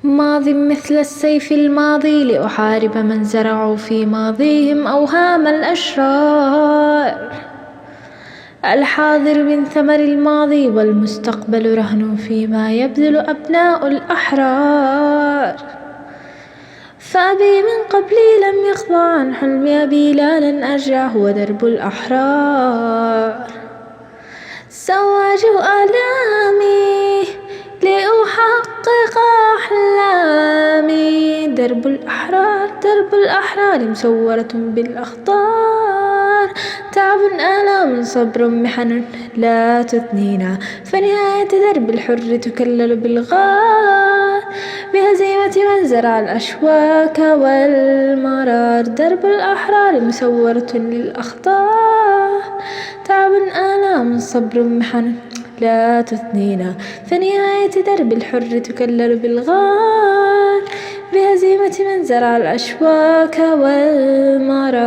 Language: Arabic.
ماض مثل السيف الماضي لأحارب من زرعوا في ماضيهم أوهام الأشرار. الحاضر من ثمر الماضي والمستقبل رهن فيما يبذل أبناء الأحرار. فأبي من قبلي لم يخضع عن حلم أبي لا لن أرجع هو درب الأحرار. سأواجه آلامي لأحقق أحلامي. درب الأحرار درب الأحرار مسورة بالأخطار. تعب آلام صبر محن لا تثنينا فنهاية درب الحر تكلل بالغار. بهزيمة من زرع الأشواك والمرار. درب الأحرار مسورة للأخطار. تعب آلام صبر محن لا تثنينا فنهاية درب الحر تكلل بالغار. بهزيمة من زرع الأشواك والمرار.